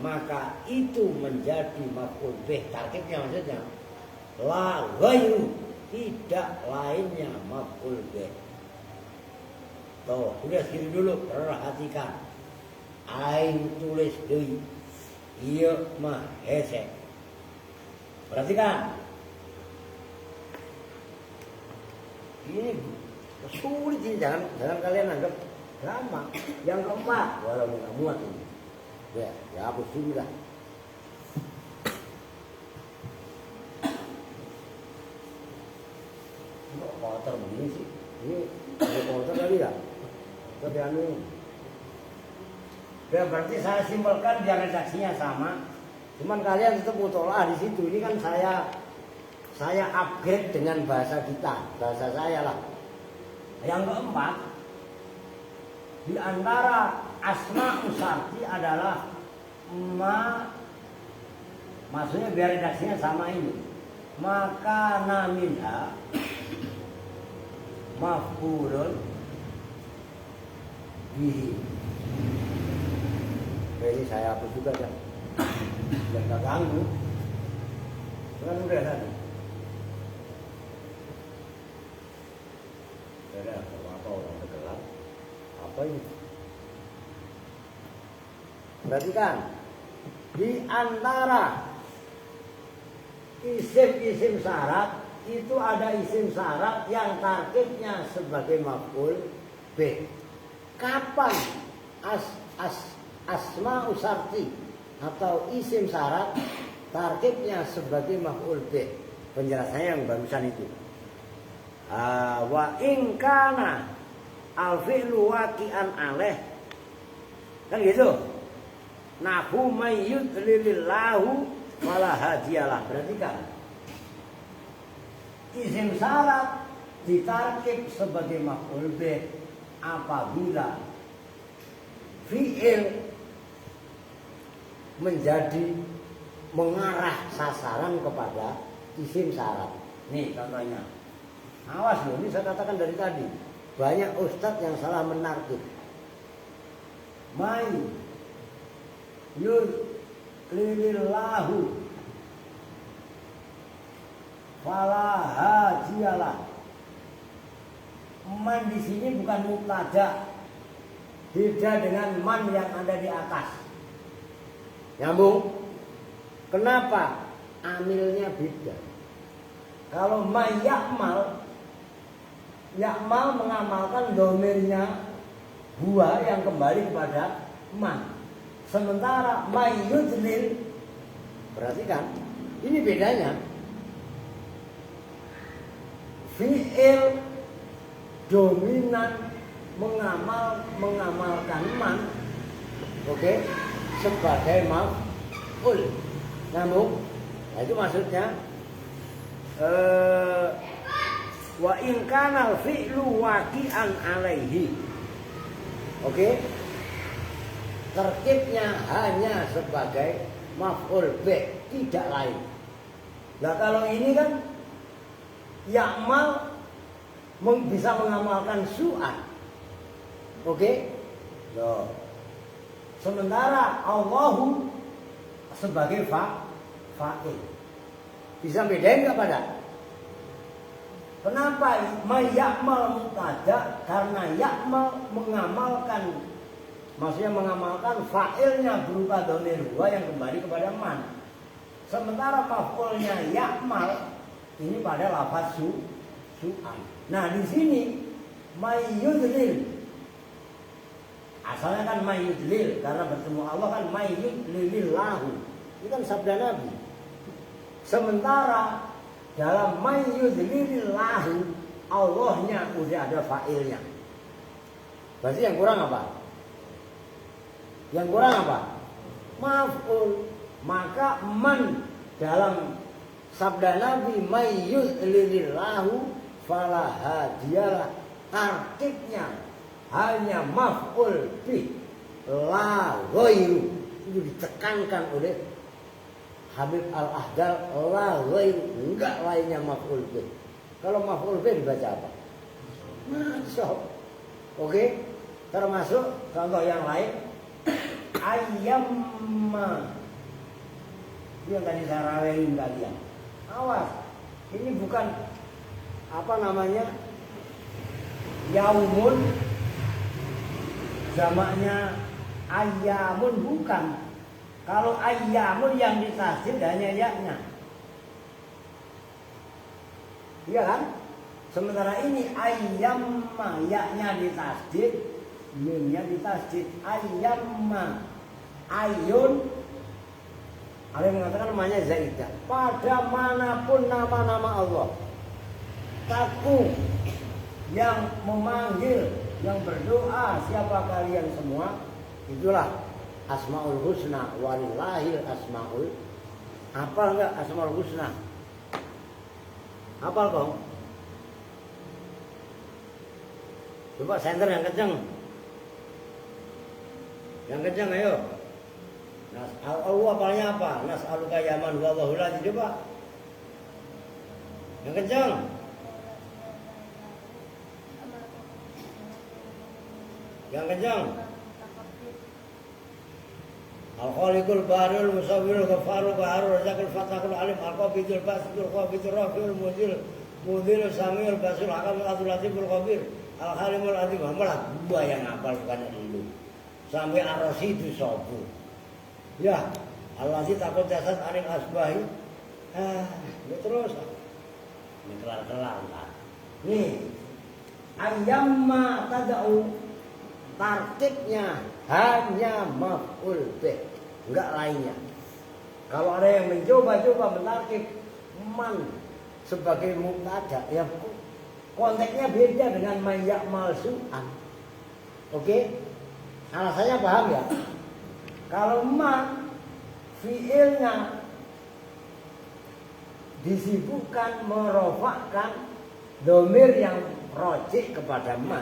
maka itu menjadi maf'ul bih. Tarkibnya maksudnya la ghairu, tidak lainnya maf'ul bih. Tuh, sudah sekali dulu, perhatikan. Aing tulis deui. Ieu mah hese. Perhatikan. Ini sulit ini, jangan kalian anggap gampang. Yang keempat, walau nggak muat ini. Ya hapus dulu lah. Kok kotor begini sih? Ini ada kotor kali ya? Tapi anu. Ya berarti saya simpelkan biar redaksinya sama. Cuman kalian tetap mutolaah di situ. Ini kan saya upgrade dengan bahasa kita, bahasa saya lah. Yang keempat, di antara asma usarti adalah maksudnya biar redaksinya sama ini. Maka naminha maf'ulun bihi. Ini saya hapus juga kan, biar nggak ganggu. Kan udah tadi. Ada apa orang tergelap? Apa ini? Perhatikan, di antara isim-isim syarat itu ada isim syarat yang tarkibnya sebagai maf'ul bih. Kapan asma usarti atau isim syarat tarkibnya sebagai maf'ul bih? Penjelasannya yang barusan itu. Wa in kana al fi'lu waqi'an alaih Kan gitu. Nahu mayyud lilillahu fala hadiyalah. Berarti kan isim syarat ditarkib sebagai maf'ul bih apabila fi'il menjadi mengarah sasaran kepada isim syarat. Nih contohnya. Awas loh, ini saya katakan dari tadi. Banyak ustadz yang salah menarkib. May yudlilillahu fala hadiyalah. Man di sini bukan mubtada. Beda dengan man yang ada di atas. Nyambung? Kenapa? Amilnya beda. Kalau may yakmal mengamalkan domirnya huwa yang kembali kepada man. Sementara may yudlil, perhatikan, ini bedanya. Fi'il dominan mengamalkan man, oke, sebagai maf'ul. Namun, itu maksudnya wa in kana fi'lu waqi'an alaihi. Oke. Tertibnya hanya sebagai maf'ul bih, tidak lain. Nah kalau ini kan ya'mal bisa mengamalkan su'an. Oke? Loh. Sementara Allahu sebagai fa'il. Bisa bedain enggak pada? Kenapa ya'mal mubtada? Karena ya'mal mengamalkan, maksudnya mengamalkan fa'ilnya berupa dhamir huwa yang kembali kepada man. Sementara maf'ulnya ya'mal ini pada lafaz su'an. Nah di sini mayyudlil, asalnya kan mayyudlil karena bertemu Allah kan mayyudlilillahu. Ini kan sabda Nabi. Sementara dalam mayyudlilillahu Allahnya udah ada fa'ilnya. Berarti yang kurang apa? Yang kurang apa? Maf'ul. Maka man dalam sabda Nabi mayyudlilillahu fala hadiyalah, artinya hanya maf'ul bih la ghairu. Itu ditekankan oleh Habib Al-Ahdal, la ghairu, enggak lainnya maf'ul bih. Kalau maf'ul bih dibaca apa? Masuk. Oke? Termasuk contoh yang lain ayyamma. Itu yang tadi saya rawain kalian. Awas, ini bukan apa namanya yaumun, jamaknya ayyamun, bukan. Kalau ayyamun yang ditasdid hanya yaknya, iya kan? Sementara ini ayyamma, yaknya ditasdid, mimnya ditasdid. Ayyamma, ayun, ada yang mengatakan namanya zaidah. Pada manapun nama-nama Allah, taku yang memanggil, yang berdoa, siapa kalian semua, itulah Asmaul Husna, walillahil asmaul. Hafal enggak Asmaul Husna? Hafal kok? Coba senter yang kenceng. Yang kenceng ayo. Allah apalnya apa? Nas'aluka yaman wallahu la, coba. Yang kenceng. Yang kencang. Al-Khaliqul Barul Musawwirul Ghafarul Qaharul Razaqul Fatahul Alim Al-Qabidul Basidul Qabidul Rafiul Mudhil Samiul Basir Hakamul Adul Latiful Khabir Al-Halimul Azim. Malah gua yang hafal bukan lu. Sampai Ar-Rasyidus Sobu. Ya, Al-Aziz takut jasad anil asbahi. Terus. Ini kelar-kelar lah. Nih. Ayyamma tada'u, tartibnya hanya maf'ul bih, enggak lainnya. Kalau ada yang mencoba-coba mentarkib man sebagai mubtada, ya konteksnya beda dengan mayyak malsu'an. Oke? Alasannya paham ya? Kalau ma fiilnya disibukkan merofakkan domir yang rojik kepada ma.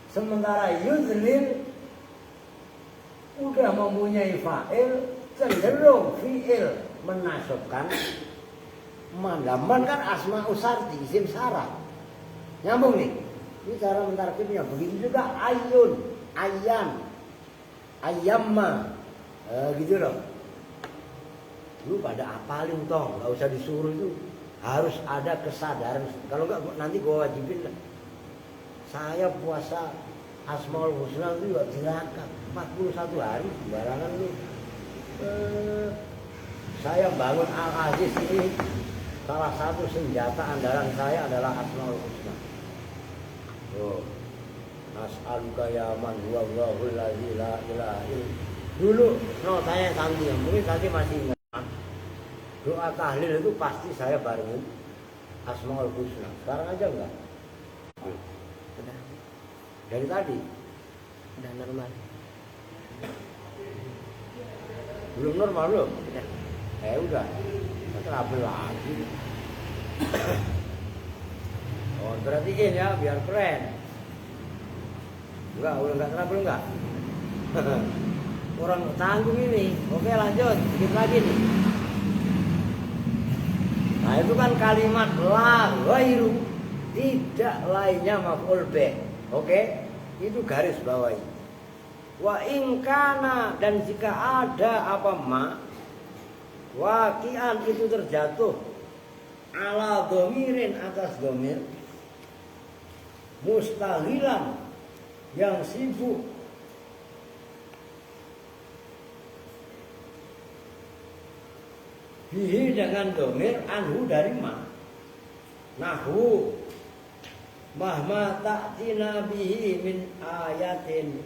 Sementara yudlil udah mempunyai fa'il, cenderung fiil menasabkan man. Man kan asma usarti, isim syarat. Nyambung nih. Ini cara mentarkibnya. Begitu juga ayun, ayam, ayamma, gitu loh. Lu pada apalin toh, nggak usah disuruh itu. Harus ada kesadaran. Kalau nggak nanti gue wajibin. Saya puasa Asmaul Husna itu juga dirangkap 41 hari sembarangan lu. Saya bangun Al-Aziz ini salah satu senjata andalan saya adalah Asmaul Husna. Oh, Nas'aluka ya man huwa Allahul ladzi la ilaha illa. Dulu saya tanggung, mungkin tadi masih ingat. Doa tahlil itu pasti saya barengin Asmaul Husna. Sekarang aja enggak? Udah. Dari tadi Udah normal. belum normal belum? Udah. Udah. Kenapa lagi? Oh, perhatiin ya biar keren. Enggak, udah enggak trouble enggak? Orang tanggung ini. Oke, lanjut. Sedikit lagi nih. Nah, itu kan kalimat la ghairu, tidak lainnya maf'ul bih. Oke? Itu garis bawahi. Wa in kana, dan jika ada apa ma waqi'an itu terjatuh ala dhamirin, atas dhamir mustaghilan yang sibuk bihi dengan dhamir anhu dari ma. Nahwu mahma ta'tina bihi min ayatin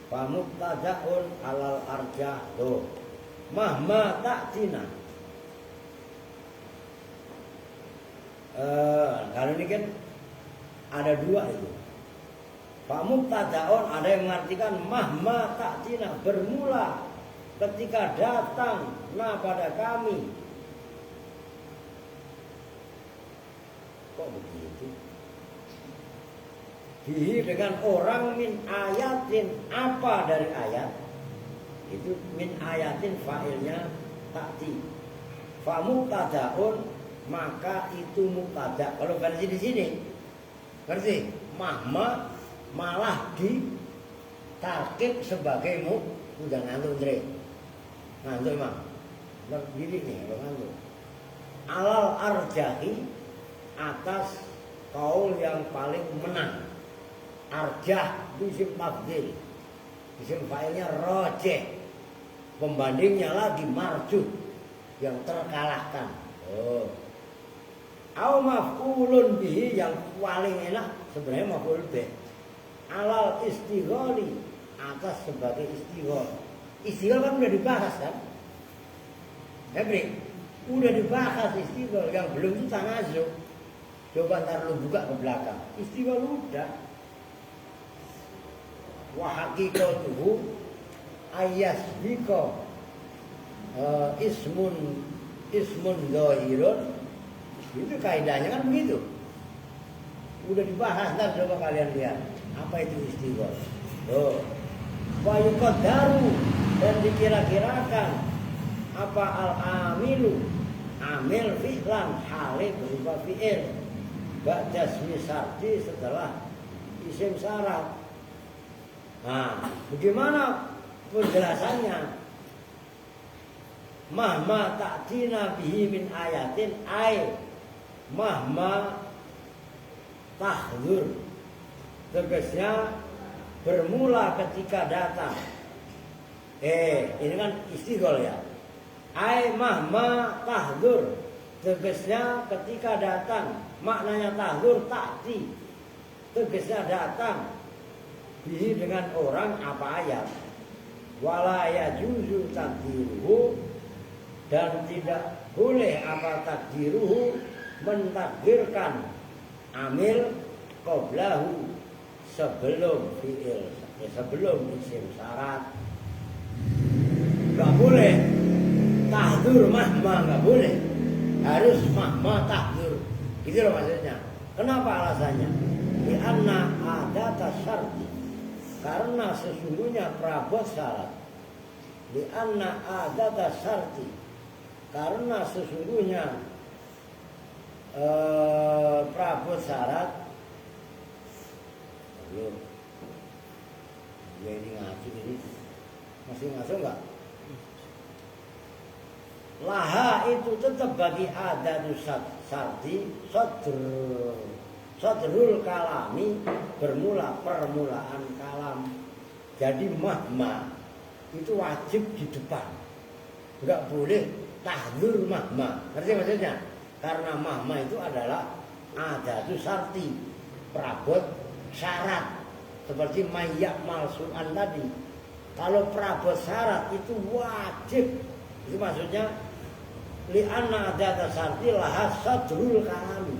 pamubtada'un alal arjah. Tuh, mahma ta'tina. Kalau ini kan ada dua itu. Pamubtada'un ada yang mengartikan mahma ta'tina, bermula ketika datang pada kami. Kok begitu? Bihi dengan orang min ayatin, apa dari ayat? Itu min ayatin fa'ilnya ta'ti. Fa mubtada'un, maka itu mubtada'. Kalau versi di sini, ngerti? Mahma malah ditarkib sebagai udah ngantuk Andre. Ngantuk emang. Berdiri nih kalau ngantuk. Alal arjahi, atas kaul yang paling menang. Arjah isim tafdil, isim fa'ilnya rojeh, pembandingnya lagi marjuh, yang terkalahkan. Oh, au maf'ulun bihi, yang paling enak sebenarnya maf'ul bih. Alal istigholi, atas sebagai istighol. Istighol kan udah dibahas kan? Hebri, udah dibahas istighol, yang belum itu tanazuk. Coba ntar lu buka ke belakang. Istighol udah. Wa haqiqatuhu ayyasbika ismun dhahirun. Itu kaidahnya kan begitu. Udah dibahas, ntar coba kalian lihat apa itu istighol. Tuh. Wa yuqaddaru, dan dikira-kirakan apa al-amilu, amil fi'lan, hale berupa fi'il, ba'da ismi syarti, setelah isim syarat. Nah, bagaimana penjelasannya? Mahma ta'tina bihi min ayatin, ay mahma tahdur, tegasnya bermula ketika datang. Ini kan istighol ya. Ay mahma tahdur, tegasnya ketika datang. Maknanya tahdur ta'ti, tegasnya datang. Bihi dengan orang apa ayat. Wala yajuzu takdiruhu, dan tidak boleh apa takdiruhu, mentakdirkan amil qoblahu, sebelum fi'il, sebelum isim syarat. Nggak boleh tahdur mahma, nggak boleh. Harus mahma tahdur. Gitu loh maksudnya. Kenapa alasannya? Li'anna adata syarti. Karena sesungguhnya prabot syarat. Li'anna adata syarti. Karena sesungguhnya prabot syarat. Ayo, dia ini ngaji ini masih ngaso nggak? Laha itu tetap bagi adatu syarti sadrul kalami, bermula permulaan kalam. Jadi mahma itu wajib di depan, nggak boleh tahdur mahma. Ngerti maksudnya? Karena mahma itu adalah adatu syarti, perabot syarat, seperti mayak malsuan tadi. Kalau perabot syarat itu wajib, itu maksudnya li'anna adata syarti laha sadrul kalami.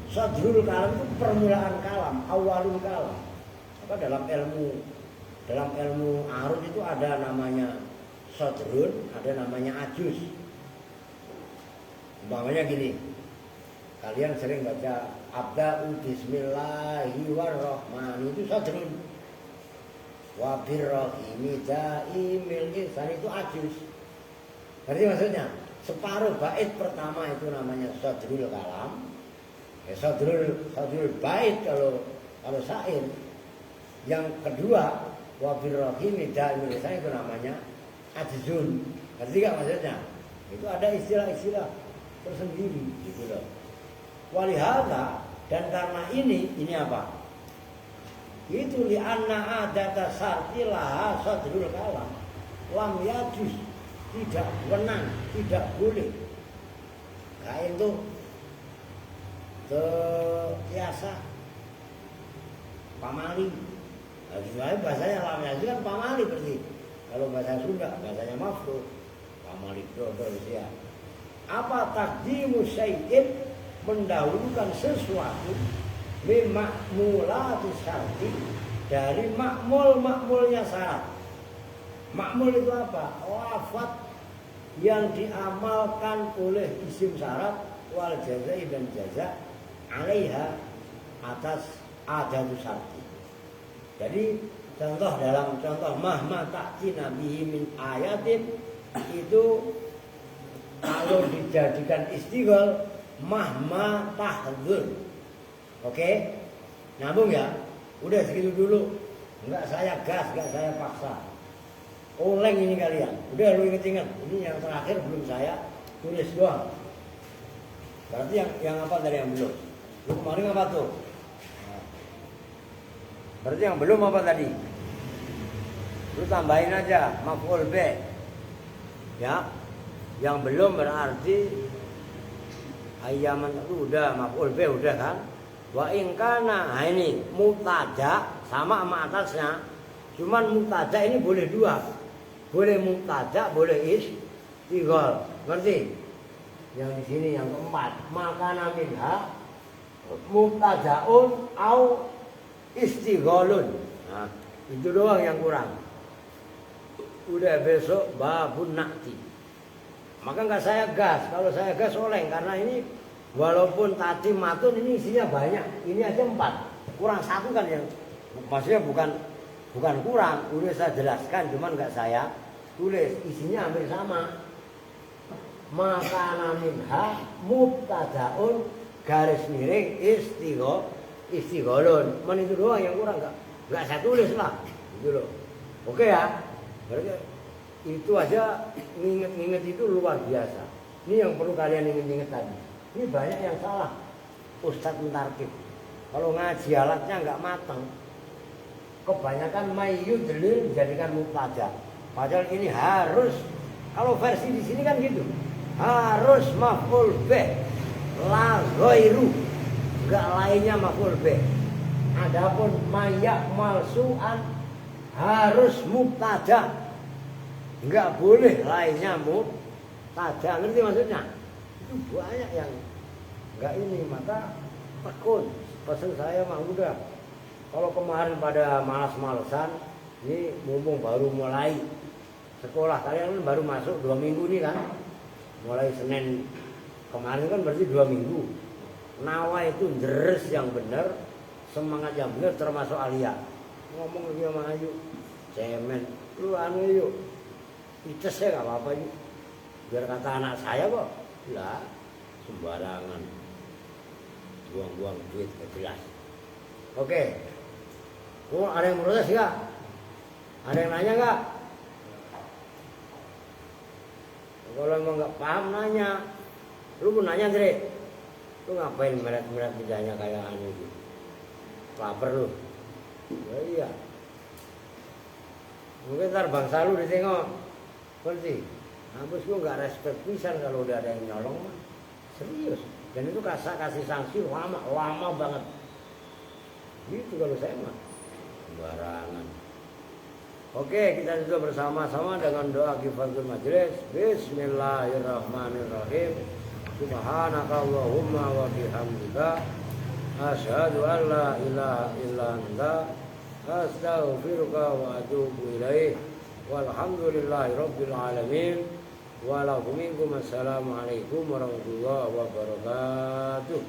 Sadrul kalam itu permulaan kalam, awalul kalam. Apa dalam ilmu arut itu ada namanya sadrun, ada namanya ajus. Umpamanya gini, kalian sering baca abda'u bismillahirrahmanirrahim, itu sadrun. Wa birrahimi da'imil ihsan, itu ajus. Berarti maksudnya separuh bait pertama itu namanya sadrul kalam. Ya, sadrul bait kalau syair. Yang kedua wa birrahimi da'imil ihsan itu namanya ajzun. Ngerti gak maksudnya? Itu ada istilah-istilah tersendiri gitu loh. Walihada, dan karena ini apa? Itu li'anna adata syarti laha sadrul kalam. Lam yajuz, tidak wenang, tidak boleh. Kain itu biasa pamali. Nah, bahasanya lam yajuz kan pamali berarti. Kalau bahasa Sunda, bahasanya maf'ul. Pamali ya. Apa takdimu syai'in, mendahulukan sesuatu mima'mulati syarti, dari makmulnya syarat. Makmul itu apa? Lafaz yang diamalkan oleh isim syarat wal jazai dan jaza alaiha, atas adatu syarti. Jadi dalam contoh mahma ta'tina bihi min ayatin, itu kalau dijadikan istighol mahma tahdzur. Oke? Nyambung ya? Udah segitu dulu. Enggak saya gas, enggak saya paksa. Oleng ini kalian. Udah lu inget-inget. Ini yang terakhir belum saya tulis doang. Berarti yang apa dari yang belum? Lu kemarin apa tuh? Berarti yang belum apa tadi? Lu tambahin aja maf'ul B. Ya. Yang belum berarti ayyaman itu udah, maf'ul B udah kan? Wa in kana, nah ini mubtada sama atasnya. Cuman mubtada ini boleh dua. Boleh mubtada, boleh istighol. Ngerti? Yang di sini yang keempat, makana minha mubtadaun au istigholun. Nah, itu doang yang kurang. Udah besok babun nakti. Maka nggak saya gas. Kalau saya gas oleng, karena ini walaupun tadi matun ini isinya banyak, ini aja 4, kurang 1 kan yang maksudnya bukan kurang, udah saya jelaskan, cuman nggak saya tulis, isinya hampir sama. Makana minha mubtadaun garis miring istigholun. Men itu doang yang kurang, nggak saya tulis lah, gitu loh. Oke ya, berarti itu aja nginget itu luar biasa. Ini yang perlu kalian inget tadi. Ini banyak yang salah. Ustadz mentarkib. Kalau ngaji alatnya nggak matang. Kebanyakan mayyudlil dijadikan mubtada. Padahal ini harus, kalau versi di sini kan gitu. Harus maf'ul bih, la ghairu. Enggak lainnya maf'ul bih. Adapun mayak malsu'an harus mubtada. Enggak boleh lainnya mubtada. Ngerti maksudnya? Itu banyak yang enggak ini, maka tekun. Pesan saya mah udah Kalau kemarin pada malas-malesan, ini mumpung baru mulai sekolah, kalian kan baru masuk 2 minggu nih kan, mulai Senin kemarin kan berarti 2 minggu. Nawa itu deres yang benar, semangat yang benar, termasuk Alia. Ngomong lagi sama Ayu, cemen, lu anu yuk, ites ya gak apa-apa yuk. Biar kata anak saya kok, lah sembarangan, buang-buang duit gak jelas. Oke, ada yang protes gak? Ada yang nanya gak? Kalau emang gak paham nanya. Lu pun nanya Dre, lu ngapain meret-meret lidahnya kayak anu gitu? Laper lu? Ya iya. Mungkin ntar bangsa lu ditengok, berarti habis lu gak respect pisan kalau udah ada yang nyolong mah. Serius. Dan itu kasih sanksi lama banget. Gitu kalau saya mah. Sembarangan. Oke, kita juga bersama-sama dengan doa kifatul majlis. Bismillahirrahmanirrahim. Subhanaka Allahumma wa bihamdika asyhadu an la ilaha illa anta astaghfiruka wa atubu ilaik. Walhamdulillahi rabbil alamin. Wa lakum minkum assalamu alaikum warahmatullahi wabarakatuh.